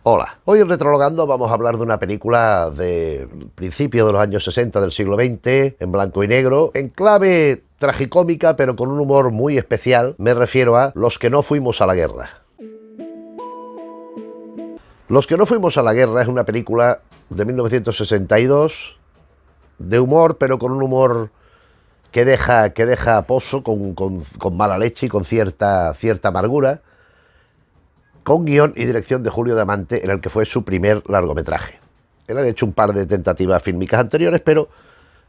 Hola, hoy en Retrologando vamos a hablar de una película de principios de los años 60 del siglo XX, en blanco y negro, en clave tragicómica pero con un humor muy especial. Me refiero a Los que no fuimos a la guerra. Los que no fuimos a la guerra es una película de 1962, de humor, pero con un humor que deja pozo, con mala leche y con cierta amargura, con guión y dirección de Julio Diamante, en el que fue su primer largometraje. Él había hecho un par de tentativas fílmicas anteriores, pero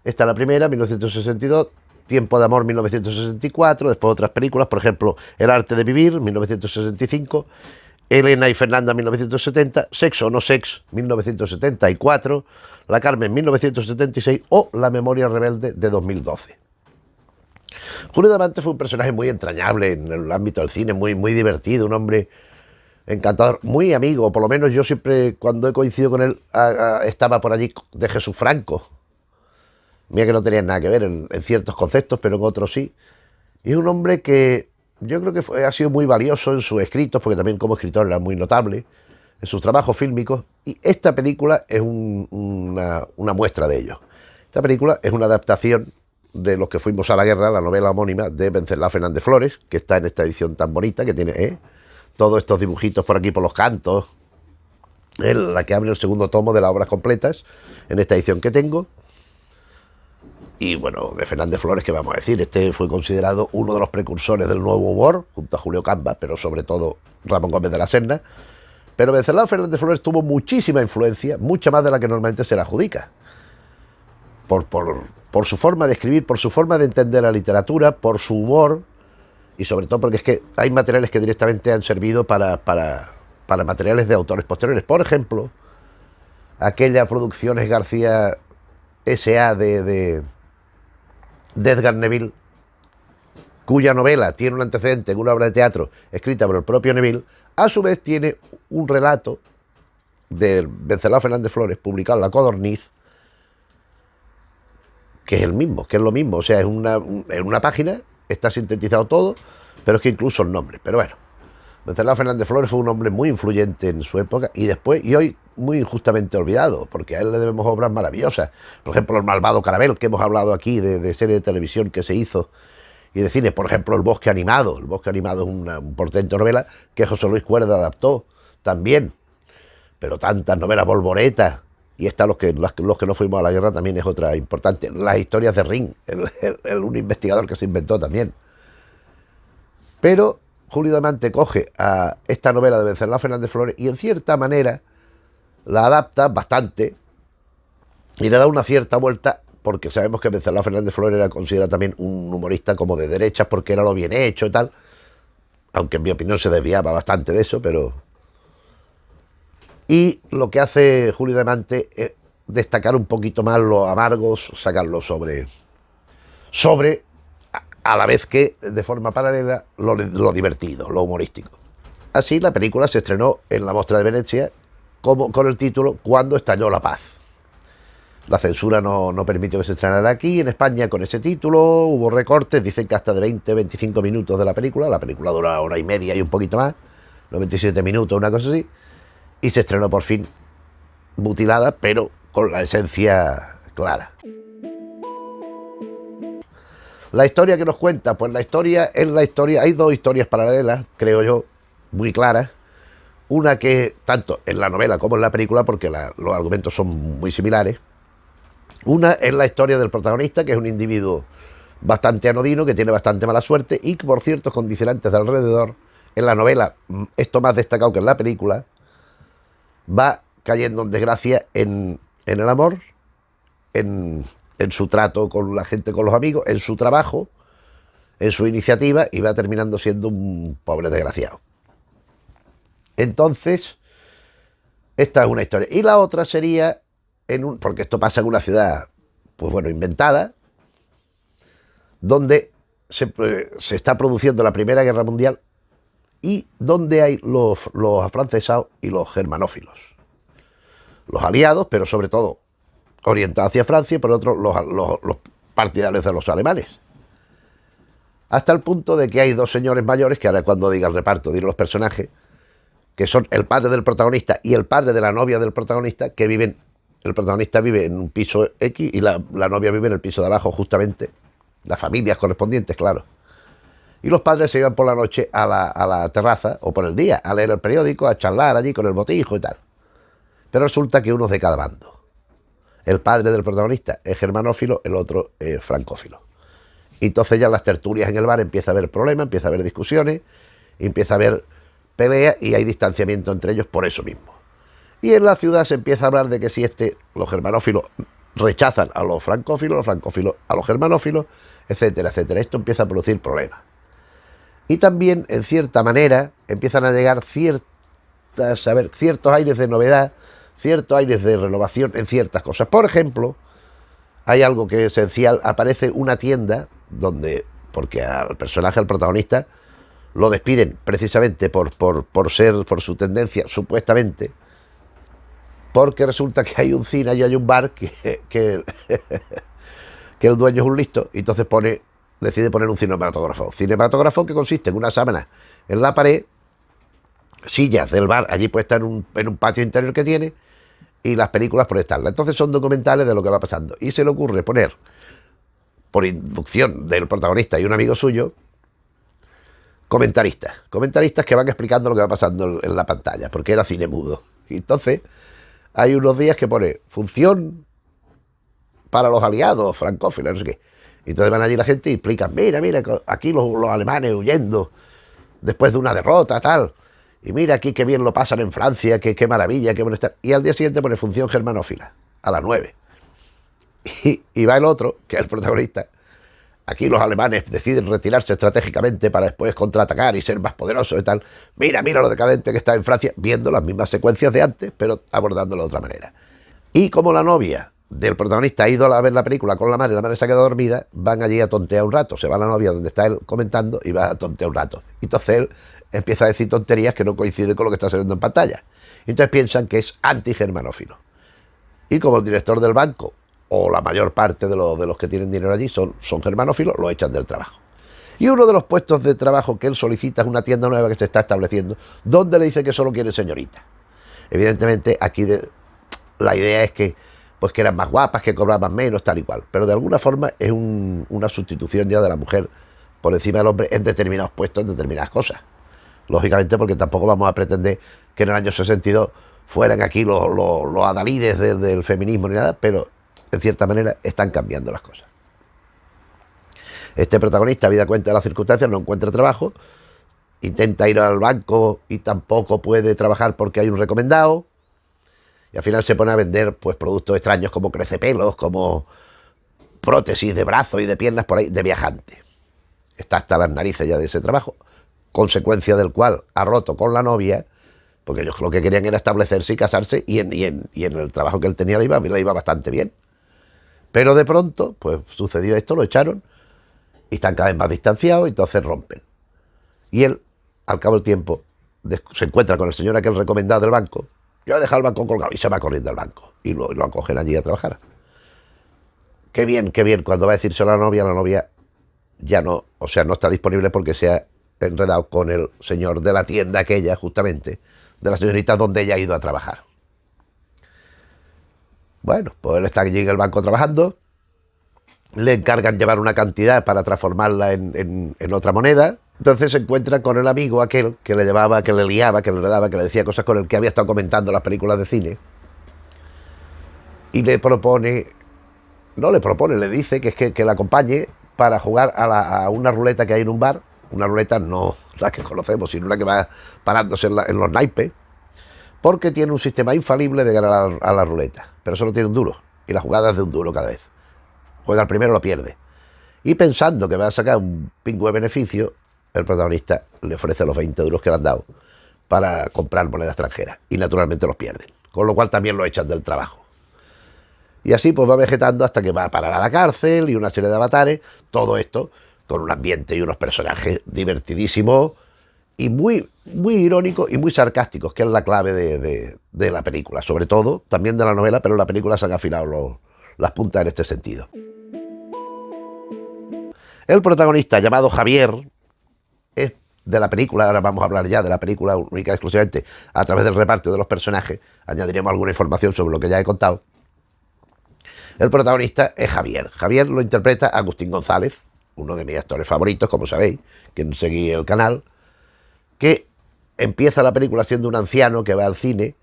esta es la primera, 1962, Tiempo de amor, 1964, después otras películas, por ejemplo, El arte de vivir, 1965, Elena y Fernanda, 1970, Sexo o no sex, 1974, La Carmen, 1976 o La memoria rebelde, de 2012. Julio Diamante fue un personaje muy entrañable en el ámbito del cine, muy divertido, un hombre encantador, muy amigo. Por lo menos yo siempre, cuando he coincidido con él, estaba por allí de Jesús Franco. Mira que no tenían nada que ver en ciertos conceptos, pero en otros sí. Y es un hombre que yo creo que ha sido muy valioso en sus escritos, porque también como escritor era muy notable, en sus trabajos fílmicos. Y esta película es una muestra de ello. Esta película es una adaptación de Los que fuimos a la guerra, la novela homónima de Wenceslao Fernández Flores, que está en esta edición tan bonita que tiene, todos estos dibujitos por aquí, por los cantos, la que abre el segundo tomo de las obras completas, en esta edición que tengo. Y bueno, de Fernández Flores, ¿qué vamos a decir? Este fue considerado uno de los precursores del nuevo humor, junto a Julio Camba, pero sobre todo Ramón Gómez de la Serna. Pero Wenceslao Fernández Flores tuvo muchísima influencia, mucha más de la que normalmente se le adjudica. Por su forma de escribir, por su forma de entender la literatura, por su humor, y sobre todo porque es que hay materiales que directamente han servido para materiales de autores posteriores. Por ejemplo, aquella Producciones García S.A. de Edgar Neville, cuya novela tiene un antecedente en una obra de teatro escrita por el propio Neville, a su vez tiene un relato de Wenceslao Fernández Flores, publicado en La Codorniz, que es el mismo, que es lo mismo. O sea, en una página está sintetizado todo, pero es que incluso el nombre. Pero bueno, Wenceslao Fernández Flores fue un hombre muy influyente en su época y después, y hoy muy injustamente olvidado, porque a él le debemos obras maravillosas. Por ejemplo, El malvado Carabel, que hemos hablado aquí, de serie de televisión que se hizo, y de cine. Por ejemplo, El bosque animado. El bosque animado es una portento novela que José Luis Cuerda adaptó también. Pero tantas novelas, Volvoreta, y esta los que no fuimos a la guerra también es otra importante. Las historias de Ring, un investigador que se inventó también. Pero Julio Diamante coge a esta novela de Wenceslao Fernández Flores y en cierta manera la adapta bastante y le da una cierta vuelta, porque sabemos que Wenceslao Fernández Flores era considerado también un humorista como de derechas, porque era lo bien hecho y tal, aunque en mi opinión se desviaba bastante de eso, pero... Y lo que hace Julio Diamante es destacar un poquito más los amargos, sacarlo sobre a la vez que, de forma paralela, lo divertido, lo humorístico. Así, la película se estrenó en la Mostra de Venecia con el título Cuando estalló la paz. La censura no permitió que se estrenara aquí, en España, con ese título. Hubo recortes, dicen que hasta de 20-25 minutos de la película. La película dura hora y media y un poquito más, 97 minutos, una cosa así. Y se estrenó por fin mutilada, pero con la esencia clara. La historia que nos cuenta, pues la historia, hay dos historias paralelas, creo yo, muy claras. Una que, tanto en la novela como en la película, porque los argumentos son muy similares. Una es la historia del protagonista, que es un individuo bastante anodino, que tiene bastante mala suerte y que por ciertos condicionantes de alrededor, en la novela, esto más destacado que en la película, va cayendo en desgracia en el amor, en su trato con la gente, con los amigos, en su trabajo, en su iniciativa, y va terminando siendo un pobre desgraciado. Entonces, esta es una historia. Y la otra sería, porque esto pasa en una ciudad, pues bueno, inventada, donde se está produciendo la Primera Guerra Mundial y donde hay los afrancesados y los germanófilos. Los aliados, pero sobre todo orientados hacia Francia, y por otro los partidarios de los alemanes. Hasta el punto de que hay dos señores mayores, que ahora cuando diga el reparto diré los personajes, que son el padre del protagonista y el padre de la novia del protagonista, que viven, el protagonista vive en un piso X y la novia vive en el piso de abajo, justamente, las familias correspondientes, claro. Y los padres se iban por la noche a la terraza, o por el día, a leer el periódico, a charlar allí con el botijo y tal. Pero resulta que uno es de cada bando. El padre del protagonista es germanófilo, el otro es francófilo. Y entonces ya en las tertulias en el bar empieza a haber problemas, empieza a haber discusiones, empieza a haber peleas y hay distanciamiento entre ellos por eso mismo. Y en la ciudad se empieza a hablar de que si los germanófilos rechazan a los francófilos a los germanófilos, etcétera, etcétera. Esto empieza a producir problemas. Y también, en cierta manera, empiezan a llegar ciertos aires de novedad, ciertos aires de renovación en ciertas cosas. Por ejemplo, hay algo que es esencial, aparece una tienda donde, porque al personaje, al protagonista, lo despiden precisamente por su tendencia, supuestamente, porque resulta que hay un cine y hay un bar que el dueño es un listo, y entonces decide poner un cinematógrafo. Cinematógrafo que consiste en una sábana en la pared, sillas del bar allí puestas en un patio interior que tiene, y las películas proyectarlas. Entonces son documentales de lo que va pasando. Y se le ocurre poner, por inducción del protagonista y un amigo suyo, comentaristas que van explicando lo que va pasando en la pantalla, porque era cine mudo. Y entonces hay unos días que pone función para los aliados francófilos, no sé qué. Y entonces van allí la gente y explican, mira, aquí los alemanes huyendo después de una derrota, tal. Y mira aquí qué bien lo pasan en Francia, qué maravilla, qué bueno estar. Y al día siguiente pone función germanófila, a las 9. Y va el otro, que es el protagonista. Aquí los alemanes deciden retirarse estratégicamente para después contraatacar y ser más poderosos y tal. Mira lo decadente que está en Francia, viendo las mismas secuencias de antes, pero abordándolo de otra manera. Y como la novia del protagonista ha ido a ver la película con la madre se ha quedado dormida, van allí a tontear un rato. Se va la novia donde está él comentando y va a tontear un rato. Y entonces él empieza a decir tonterías que no coinciden con lo que está saliendo en pantalla. Y entonces piensan que es anti-germanófilo. Y como el director del banco, o la mayor parte de los que tienen dinero allí son germanófilos, lo echan del trabajo. Y uno de los puestos de trabajo que él solicita es una tienda nueva que se está estableciendo, donde le dice que solo quiere señorita. Evidentemente aquí la idea es que eran más guapas, que cobraban menos, tal y cual. Pero de alguna forma es una sustitución ya de la mujer por encima del hombre en determinados puestos, en determinadas cosas. Lógicamente, porque tampoco vamos a pretender que en el año 62 fueran aquí los adalides del feminismo ni nada, pero en cierta manera están cambiando las cosas. Este protagonista, habida cuenta de las circunstancias, no encuentra trabajo, intenta ir al banco y tampoco puede trabajar porque hay un recomendado, y al final se pone a vender pues productos extraños como crecepelos, como prótesis de brazos y de piernas por ahí, de viajante. Está hasta las narices ya de ese trabajo, consecuencia del cual ha roto con la novia, porque ellos lo que querían era establecerse y casarse, y en el trabajo que él tenía le iba bastante bien. Pero de pronto, pues sucedió esto, lo echaron, y están cada vez más distanciados, y entonces rompen. Y él, al cabo del tiempo, se encuentra con el señor aquel recomendado del banco. Yo he dejado el banco colgado, y se va corriendo al banco, y lo acogen allí a trabajar. Qué bien, cuando va a decírselo a la novia ya no, o sea, no está disponible porque se ha enredado con el señor de la tienda aquella, justamente, de la señorita donde ella ha ido a trabajar. Bueno, pues él está allí en el banco trabajando, le encargan llevar una cantidad para transformarla en otra moneda. Entonces se encuentra con el amigo aquel que le llevaba, que le liaba, que le enredaba, que le decía cosas con el que había estado comentando las películas de cine. Y le dice que le acompañe para jugar a una ruleta que hay en un bar. Una ruleta no la que conocemos, sino la que va parándose en los naipes, porque tiene un sistema infalible de ganar a la ruleta, pero solo tiene un duro, y la jugada es de un duro cada vez. Juega el primero, lo pierde. Y pensando que va a sacar un pingüe beneficio, el protagonista le ofrece los 20 duros que le han dado para comprar moneda extranjera, y naturalmente los pierden, con lo cual también lo echan del trabajo. Y así pues va vegetando hasta que va a parar a la cárcel y una serie de avatares, todo esto con un ambiente y unos personajes divertidísimos y muy, muy irónicos y muy sarcásticos, que es la clave de la película, sobre todo, también de la novela, pero en la película se han afilado las puntas en este sentido. El protagonista, llamado Javier, es de la película, ahora vamos a hablar ya de la película única y exclusivamente a través del reparto de los personajes, añadiremos alguna información sobre lo que ya he contado. El protagonista es Javier. Javier lo interpreta Agustín González, uno de mis actores favoritos, como sabéis, quien seguí el canal, que empieza la película siendo un anciano que va al cine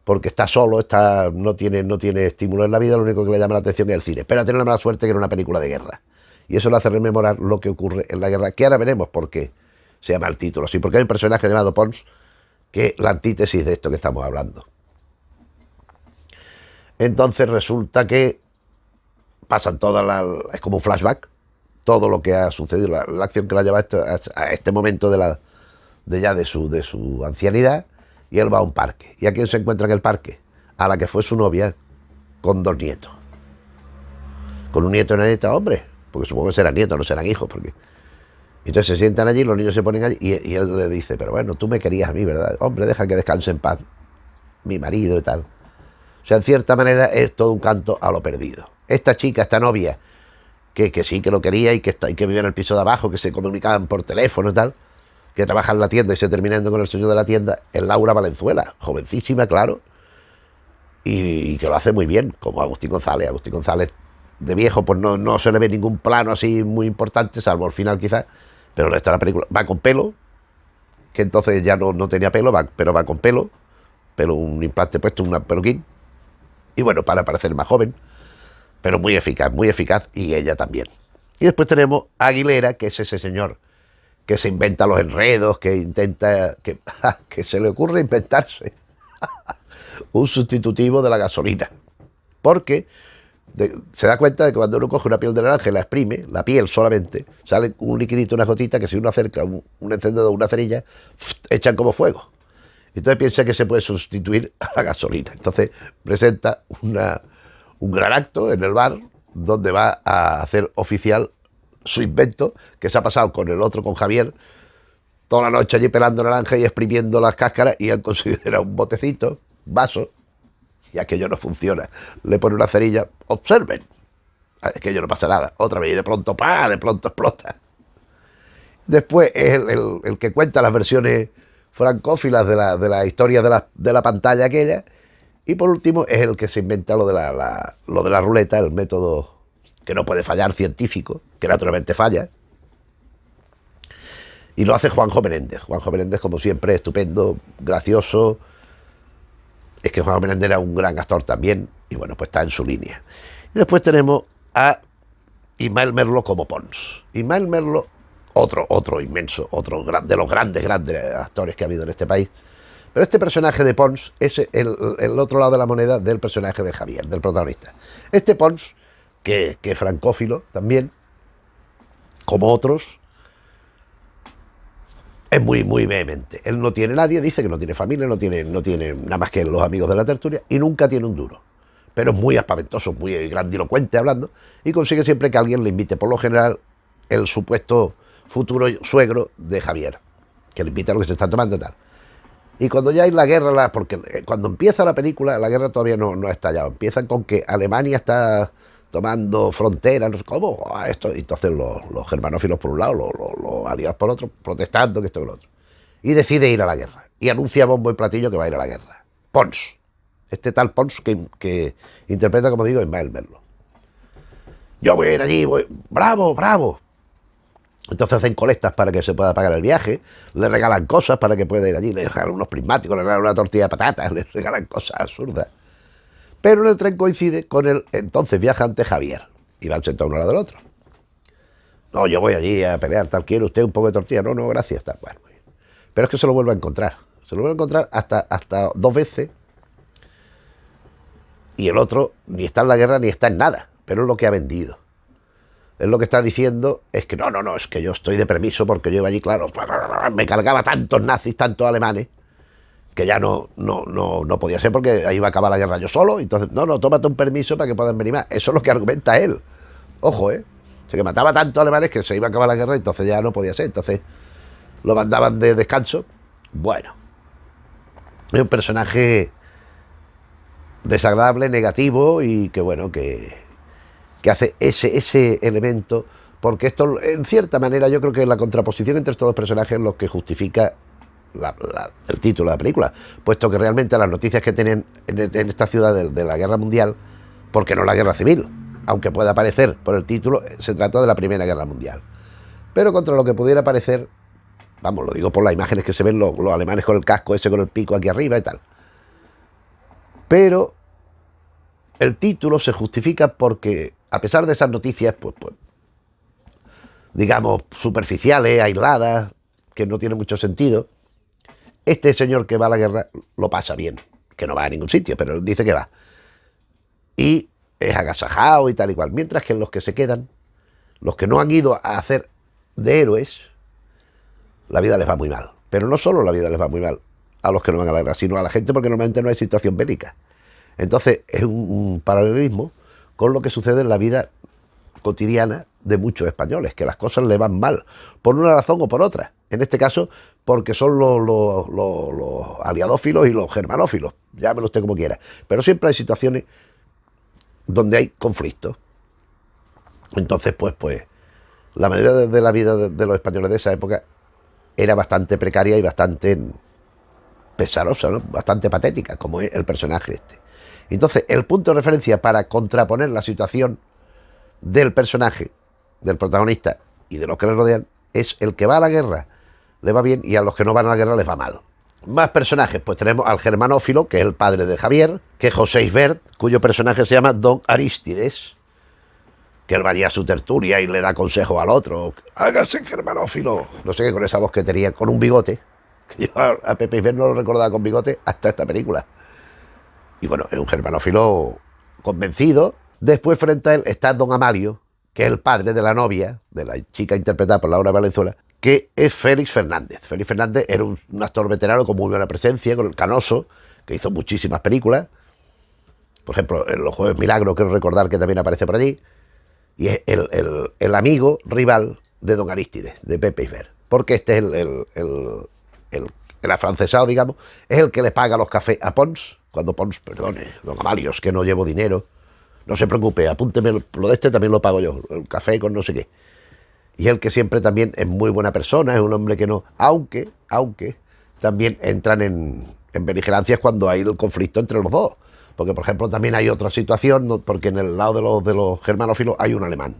porque está solo, no tiene estímulo en la vida, lo único que le llama la atención es el cine. Pero tiene la mala suerte que era una película de guerra. Y eso le hace rememorar lo que ocurre en la guerra, que ahora veremos por qué se llama el título así, porque hay un personaje llamado Pons, que es la antítesis de esto que estamos hablando. Entonces resulta que pasan es como un flashback, todo lo que ha sucedido, la acción que la lleva a este momento de su ancianidad, y él va a un parque. ¿Y a quién se encuentra en el parque? A la que fue su novia, con 2 nietos. Con un nieto y una nieta, hombre, porque supongo que serán nietos, no serán hijos, porque... Entonces se sientan allí, los niños se ponen allí, y él le dice, pero bueno, tú me querías a mí, ¿verdad? Hombre, deja que descanse en paz mi marido y tal. O sea, en cierta manera es todo un canto a lo perdido. Esta chica, esta novia, que sí que lo quería y que vivía en el piso de abajo, que se comunicaban por teléfono y tal, que trabaja en la tienda y se terminando con el sueño de la tienda, es Laura Valenzuela, jovencísima, claro, y que lo hace muy bien, como Agustín González. Agustín González, de viejo, pues no se le ve ningún plano así muy importante, salvo al final quizás, pero el resto de la película va con pelo, que entonces ya no tenía pelo, pero va con pelo, un implante puesto, un peluquín, y bueno, para parecer más joven, pero muy eficaz, y ella también. Y después tenemos a Aguilera, que es ese señor que se inventa los enredos, que intenta, que se le ocurre inventarse un sustitutivo de la gasolina. Porque se da cuenta de que cuando uno coge una piel de naranja y la exprime, la piel solamente, sale un liquidito, una gotita, que si uno acerca un encendedor, una cerilla, echan como fuego. Entonces piensa que se puede sustituir a la gasolina. Entonces presenta un gran acto en el bar donde va a hacer oficial su invento, que se ha pasado con el otro, con Javier, toda la noche allí pelando naranja y exprimiendo las cáscaras, y han considerado un botecito, vaso, y aquello no funciona. Le pone una cerilla, observen, es que ello no pasa nada, otra vez, y de pronto, de pronto explota. Después es el que cuenta las versiones francófilas de la historia de la pantalla aquella, y por último es el que se inventa lo de la ruleta, el método que no puede fallar, científico, que naturalmente falla. Y lo hace Juanjo Menéndez. Juanjo Menéndez, como siempre, estupendo, gracioso. Es que Juanjo Menéndez era un gran actor también, y bueno, pues está en su línea. Y después tenemos a Ismael Merlo como Pons. Ismael Merlo, otro inmenso, de los grandes actores que ha habido en este país. Pero este personaje de Pons es el otro lado de la moneda del personaje de Javier, del protagonista. Este Pons, que es francófilo también, como otros, es muy vehemente. Él no tiene nadie, dice que no tiene familia, no tiene nada más que los amigos de la tertulia, y nunca tiene un duro. Pero es muy aspaventoso, muy grandilocuente hablando, y consigue siempre que alguien le invite, por lo general, el supuesto futuro suegro de Javier, que le invita a lo que se está tomando y tal. Y cuando ya hay la guerra, porque cuando empieza la película, la guerra todavía no ha estallado. Empiezan con que Alemania está tomando fronteras, no sé cómo, esto. Y entonces los germanófilos por un lado, los aliados por otro, protestando que esto y lo otro. Y decide ir a la guerra. Y anuncia bombo y platillo que va a ir a la guerra. Pons. Este tal Pons que interpreta, como digo, Ismael Merlo. Yo voy a ir allí, bravo. Entonces hacen colectas para que se pueda pagar el viaje, le regalan cosas para que pueda ir allí, le regalan unos prismáticos, le regalan una tortilla de patatas, le regalan cosas absurdas. Pero en el tren coincide con el entonces viajante Javier, y van sentados uno al lado del otro. No, yo voy allí a pelear, tal, ¿quiere usted un poco de tortilla? No, gracias, tal, bueno, muy bien. Pero es que se lo vuelve a encontrar, hasta 2 veces, y el otro ni está en la guerra ni está en nada, pero es lo que ha vendido. Él lo que está diciendo es que no, es que yo estoy de permiso porque yo iba allí, claro, me cargaba tantos nazis, tantos alemanes, que ya no podía ser porque ahí iba a acabar la guerra yo solo. Entonces, no, tómate un permiso para que puedan venir más. Eso es lo que argumenta él. Ojo, O sea, que mataba tantos alemanes que se iba a acabar la guerra, entonces ya no podía ser. Entonces lo mandaban de descanso. Bueno, es un personaje desagradable, negativo, y que bueno, que hace ese elemento porque esto, en cierta manera, yo creo que la contraposición entre estos dos personajes es lo que justifica el título de la película, puesto que realmente las noticias que tienen en esta ciudad de la guerra mundial, porque no la guerra civil, aunque pueda parecer por el título, se trata de la Primera Guerra Mundial. Pero contra lo que pudiera parecer, vamos, lo digo por las imágenes que se ven los alemanes con el casco ese con el pico aquí arriba y tal. Pero el título se justifica porque, a pesar de esas noticias, pues digamos, superficiales, aisladas, que no tienen mucho sentido, este señor que va a la guerra lo pasa bien, que no va a ningún sitio, pero dice que va. Y es agasajado y tal y cual. Mientras que los que se quedan, los que no han ido a hacer de héroes, la vida les va muy mal. Pero no solo la vida les va muy mal a los que no van a la guerra, sino a la gente, porque normalmente no hay situación bélica. Entonces es un paralelismo con lo que sucede en la vida cotidiana de muchos españoles, que las cosas le van mal, por una razón o por otra. En este caso, porque son los aliadófilos y los germanófilos, llámelo usted como quiera. Pero siempre hay situaciones donde hay conflictos. Entonces, pues la mayoría de la vida de los españoles de esa época era bastante precaria y bastante pesarosa, ¿no? Bastante patética, como es el personaje este. Entonces, el punto de referencia para contraponer la situación del personaje, del protagonista y de los que le rodean, es el que va a la guerra le va bien y a los que no van a la guerra les va mal. Más personajes, pues tenemos al germanófilo, que es el padre de Javier, que es José Isbert, cuyo personaje se llama Don Arístides, que él va allí a su tertulia y le da consejo al otro, hágase germanófilo, no sé qué, con esa voz que tenía, con un bigote, que yo a Pepe Isbert no lo recordaba con bigote hasta esta película. Y bueno, es un germanófilo convencido. Después frente a él está Don Amalio, que es el padre de la novia, de la chica interpretada por Laura Valenzuela, que es Félix Fernández. Félix Fernández era un actor veterano con muy buena presencia, con el Canoso, que hizo muchísimas películas. Por ejemplo, en Los Jueves Milagros, quiero recordar que también aparece por allí. Y es el amigo rival de Don Arístides, de Pepe Isbert. Porque este es el afrancesado, digamos, es el que le paga los cafés a Pons, cuando Pons, perdone, Don Amalio, es que no llevo dinero. No se preocupe, apúnteme, lo de este también lo pago yo, el café con no sé qué. Y el que siempre también es muy buena persona, es un hombre que no, aunque también entran en beligerancias cuando hay el conflicto entre los dos. Porque, por ejemplo, también hay otra situación, porque en el lado de los germanófilos hay un alemán.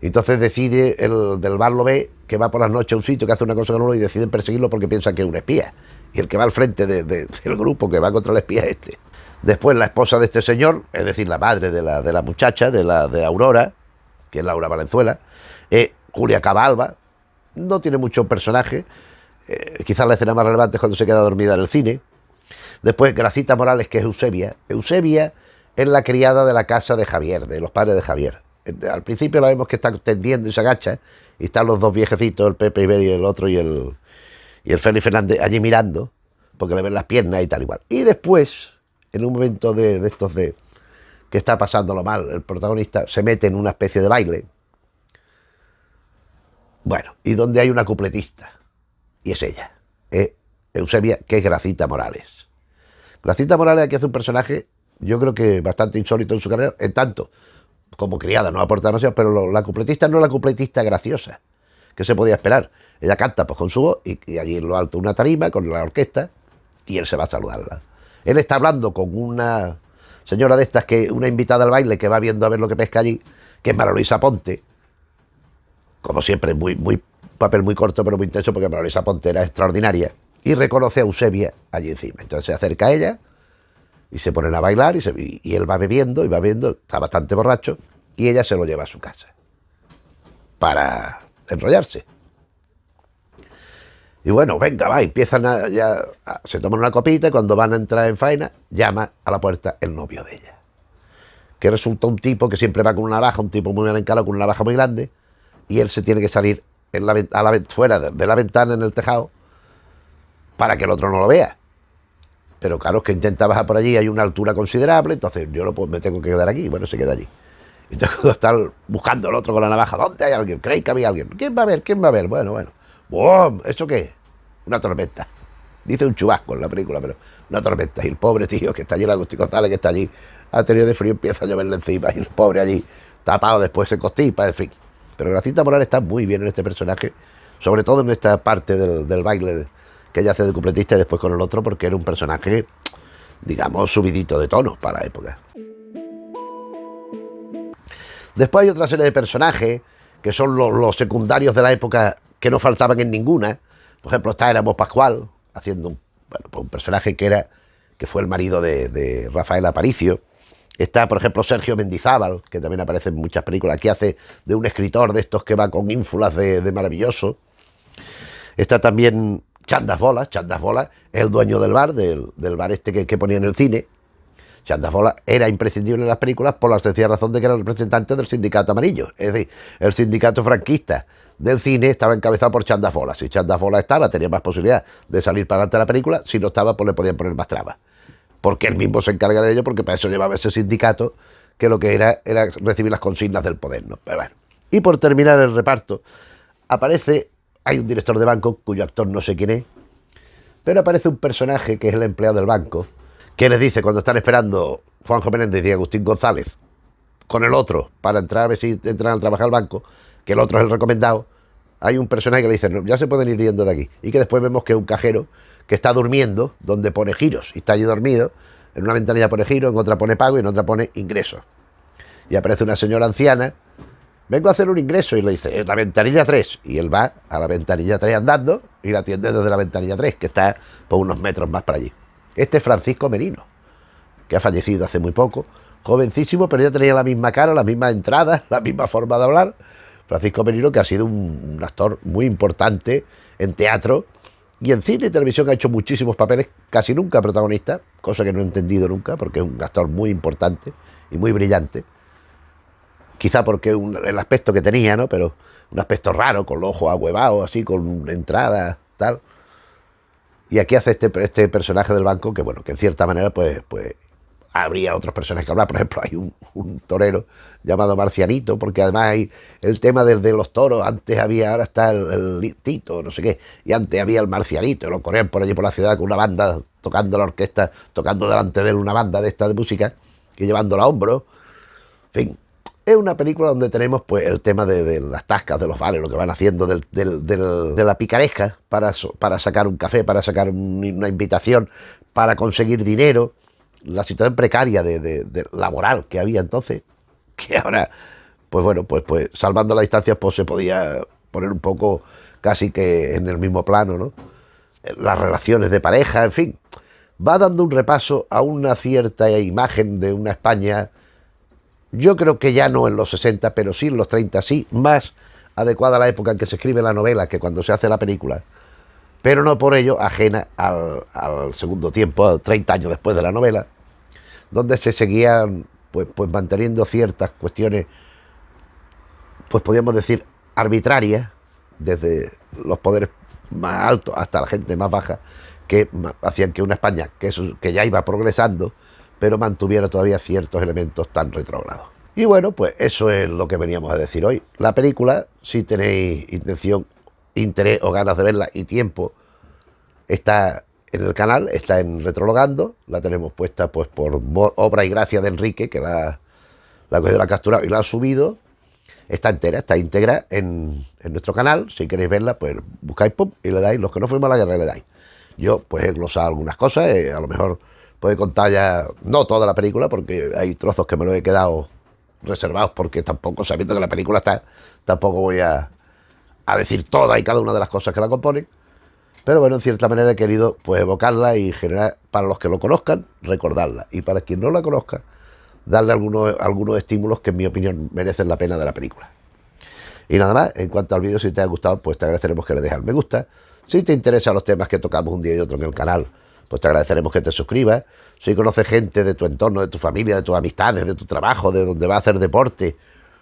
Entonces decide el del Barlo B, que va por las noches a un sitio, que hace una cosa con uno, y deciden perseguirlo porque piensan que es un espía. Y el que va al frente del grupo que va contra el espía es este. Después la esposa de este señor, es decir, la madre de la muchacha, de Aurora, que es Laura Valenzuela, Julia Cabalba, no tiene mucho personaje, quizás la escena más relevante es cuando se queda dormida en el cine. Después Gracita Morales, que es Eusebia. Eusebia es la criada de la casa de Javier, de los padres de Javier. Al principio la vemos que está tendiendo y se agacha, y están los dos viejecitos, el Pepe Isbert y el otro, y el Félix Fernández, allí mirando, porque le ven las piernas y tal igual. Y después, en un momento de estos de que está pasándolo mal, el protagonista se mete en una especie de baile. Bueno, y donde hay una cupletista, y es ella, Eusebia, que es Gracita Morales. Gracita Morales aquí hace un personaje, yo creo que bastante insólito en su carrera, en tanto como criada, no aporta demasiado, pero la cupletista no es la cupletista graciosa, que se podía esperar. Ella canta pues con su voz, y allí en lo alto una tarima con la orquesta, y él se va a saludarla. Él está hablando con una señora de estas, que una invitada al baile, que va viendo a ver lo que pesca allí, que es María Luisa Ponte, como siempre, muy papel muy corto, pero muy intenso, porque María Luisa Ponte era extraordinaria, y reconoce a Eusebia allí encima. Entonces se acerca a ella y se ponen a bailar, y él va bebiendo, está bastante borracho, y ella se lo lleva a su casa para enrollarse. Y bueno, venga, va, empiezan se toman una copita, y cuando van a entrar en faena, llama a la puerta el novio de ella, que resulta un tipo que siempre va con una navaja, un tipo muy bien encalado, con una navaja muy grande, y él se tiene que salir fuera de la ventana en el tejado para que el otro no lo vea. Pero claro, es que intenta bajar por allí, hay una altura considerable, entonces yo no me tengo que quedar aquí. Bueno, se queda allí. Entonces cuando está buscando el otro con la navaja, ¿dónde hay alguien? ¿Creéis que había alguien? ¿Quién va a ver? ¿Quién va a ver? Bueno. ¡Bum! ¿Eso qué? Una tormenta. Dice un chubasco en la película, pero una tormenta. Y el pobre tío que está allí, el Agustín González, que está allí, ha tenido de frío, empieza a lloverle encima, y el pobre allí, tapado, después se constipa, en fin. Pero Gracita Moral está muy bien en este personaje, sobre todo en esta parte del baile que ella hace de cupletista y después con el otro, porque era un personaje, digamos, subidito de tono para la época. Después hay otra serie de personajes que son los secundarios de la época que no faltaban en ninguna. Por ejemplo, está Éramos Pascual, haciendo un personaje que fue el marido de Rafael Aparicio. Está, por ejemplo, Sergio Mendizábal, que también aparece en muchas películas. Aquí hace de un escritor de estos que va con ínfulas de maravilloso. Está también Chandas Bolas. Chandas Bolas es el dueño del bar, del bar este que ponía en el cine. Chandas Bolas era imprescindible en las películas por la sencilla razón de que era el representante del sindicato amarillo. Es decir, el sindicato franquista del cine estaba encabezado por Chandas Bolas. Si Chandas Bolas estaba, tenía más posibilidad de salir para adelante de la película. Si no estaba, pues le podían poner más trabas. Porque él mismo se encarga de ello, porque para eso llevaba ese sindicato, que lo que era recibir las consignas del poder, ¿no? Pero bueno. Y por terminar el reparto, hay un director de banco, cuyo actor no sé quién es, pero aparece un personaje que es el empleado del banco, que les dice cuando están esperando Juanjo Menéndez y Agustín González con el otro para entrar a ver si entran a trabajar al banco, que el otro es el recomendado, hay un personaje que le dice, no, ya se pueden ir yendo de aquí, y que después vemos que es un cajero que está durmiendo, donde pone giros, y está allí dormido, en una ventanilla pone giro, en otra pone pago y en otra pone ingresos. Y aparece una señora anciana, vengo a hacer un ingreso, y le dice, la ventanilla 3, y él va a la ventanilla 3 andando, y la atiende desde la ventanilla 3, que está por unos metros más para allí. Este es Francisco Merino, que ha fallecido hace muy poco, jovencísimo, pero ya tenía la misma cara, la misma entrada, la misma forma de hablar. Francisco Merino, que ha sido un actor muy importante en teatro, y en cine y televisión ha hecho muchísimos papeles, casi nunca protagonista, cosa que no he entendido nunca, porque es un actor muy importante y muy brillante. Quizá porque el aspecto que tenía, ¿no? Pero un aspecto raro, con los ojos ahuevados, así, con entradas, tal. Y aquí hace este personaje del banco que, bueno, que en cierta manera, pues habría otros personajes que hablar. Por ejemplo, hay un torero llamado Marcianito, porque además hay el tema de los toros. Antes ahora está el Tito, no sé qué, y antes había el Marcianito, lo corrían por allí por la ciudad con una banda, tocando la orquesta, tocando delante de él una banda de esta de música, y llevándola a hombros. En fin, es una película donde tenemos pues el tema de las tascas de los bares, lo que van haciendo de la picaresca para sacar un café, para sacar una invitación, para conseguir dinero. La situación precaria de laboral que había entonces, que ahora, pues bueno, pues salvando las distancias, pues se podía poner un poco casi que en el mismo plano, ¿no? Las relaciones de pareja, en fin, va dando un repaso a una cierta imagen de una España, yo creo que ya no en los 60, pero sí en los 30, sí, más adecuada a la época en que se escribe la novela que cuando se hace la película, pero no por ello ajena al segundo tiempo, 30 años después de la novela, donde se seguían pues manteniendo ciertas cuestiones, pues podríamos decir, arbitrarias, desde los poderes más altos hasta la gente más baja, que hacían que una España que ya iba progresando, pero mantuviera todavía ciertos elementos tan retrógrados. Y bueno, pues eso es lo que veníamos a decir hoy. La película, si tenéis intención, interés o ganas de verla y tiempo, está en el canal, está en Retrologando, la tenemos puesta pues por obra y gracia de Enrique, que la ha cogido, la ha capturado y la ha subido. Está entera, está íntegra en nuestro canal. Si queréis verla, pues buscáis pum y le dais. Los que no fuimos a la guerra le dais. Yo pues he glosado algunas cosas, a lo mejor puedo contar ya, no toda la película, porque hay trozos que me los he quedado reservados, porque tampoco, sabiendo que la película está, tampoco voy a decir toda y cada una de las cosas que la componen. Pero bueno, en cierta manera he querido pues evocarla y generar, para los que lo conozcan, recordarla. Y para quien no la conozca, darle algunos estímulos que en mi opinión merecen la pena de la película. Y nada más, en cuanto al vídeo, si te ha gustado, pues te agradeceremos que le dejes al me gusta. Si te interesan los temas que tocamos un día y otro en el canal, pues te agradeceremos que te suscribas. Si conoces gente de tu entorno, de tu familia, de tus amistades, de tu trabajo, de donde vas a hacer deporte,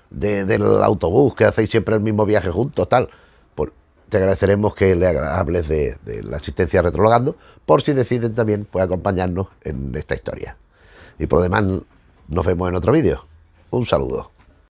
del autobús, que hacéis siempre el mismo viaje juntos, tal, pues te agradeceremos que le hables de la asistencia Retrologando, por si deciden también pues acompañarnos en esta historia. Y por lo demás, nos vemos en otro vídeo. Un saludo.